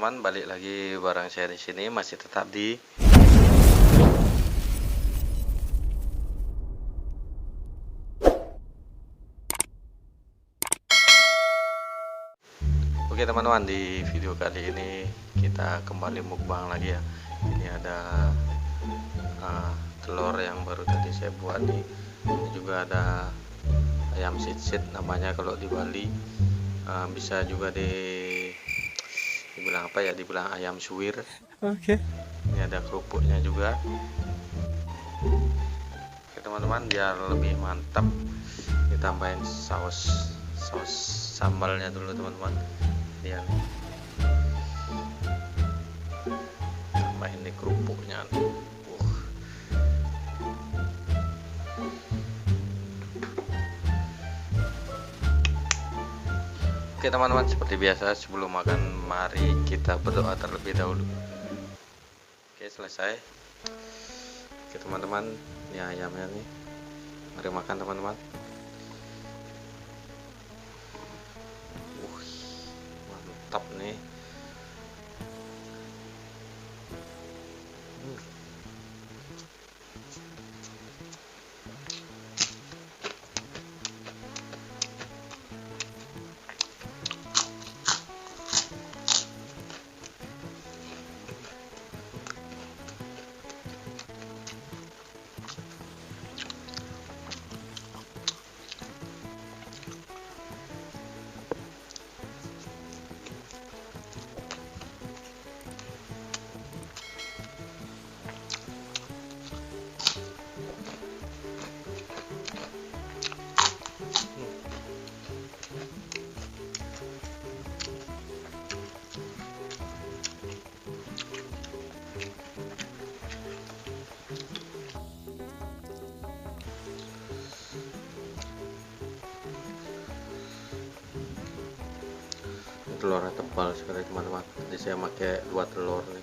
teman-teman, balik lagi bareng saya di sini, masih tetap di Oke teman-teman, di video kali ini kita kembali mukbang lagi ya. Ini ada telur yang baru tadi saya buat nih. Ini juga ada ayam sit-sit namanya kalau di Bali. Bisa juga dibilang apa ya, dibilang ayam suwir. Oke. Ini ada kerupuknya juga. Oke teman-teman, biar lebih mantap ditambahin saus sambalnya dulu teman-teman. Lihat nih, tambahin nih kerupuknya nih. Oke teman-teman, seperti biasa sebelum makan mari kita berdoa terlebih dahulu. Oke, selesai. Oke teman-teman, ini ayamnya nih, mari makan teman-teman. Mantap nih. Telurnya tebal sekali teman-teman. Jadi saya pakai 2 telur nih.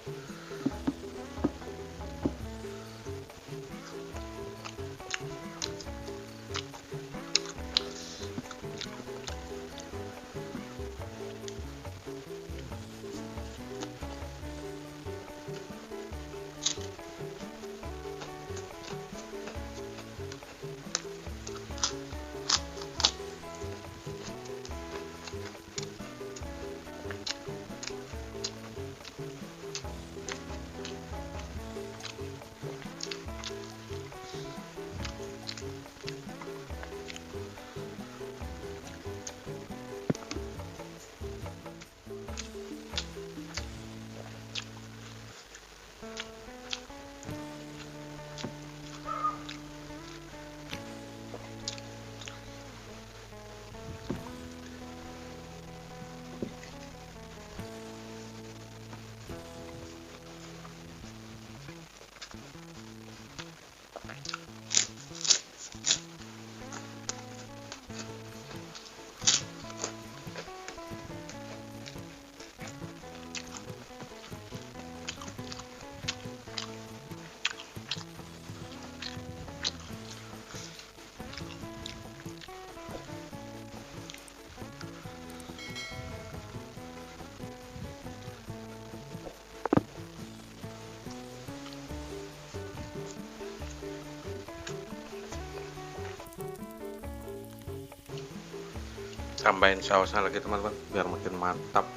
Tambahin sausnya lagi teman-teman biar makin mantap.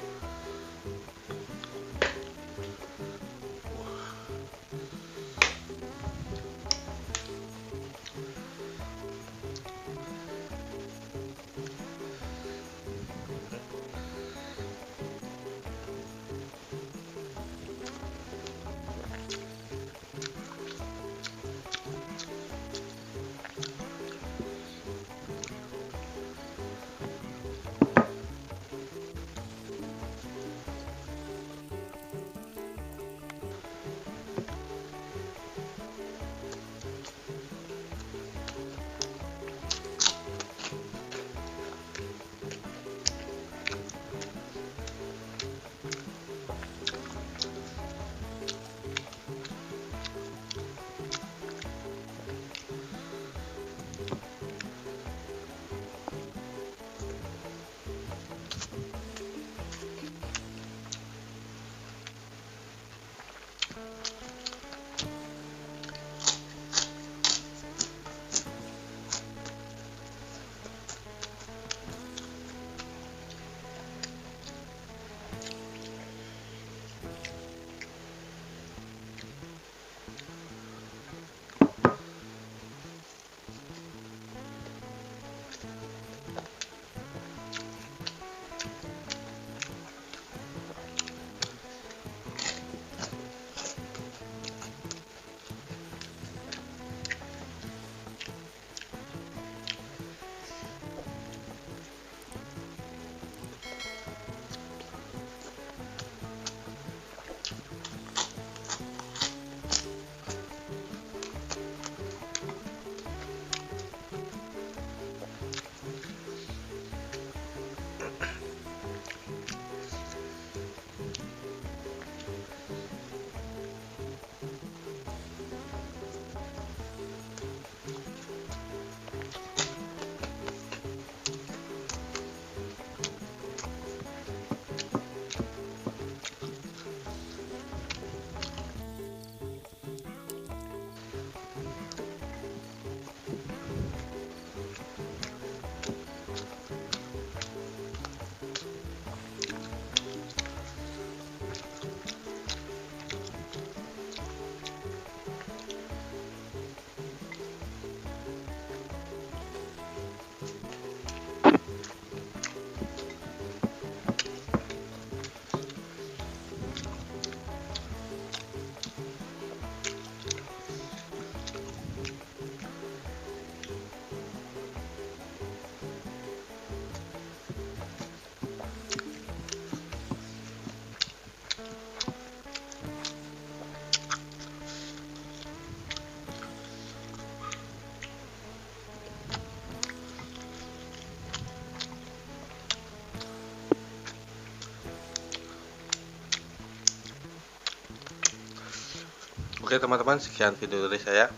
Oke teman-teman, sekian video dari saya.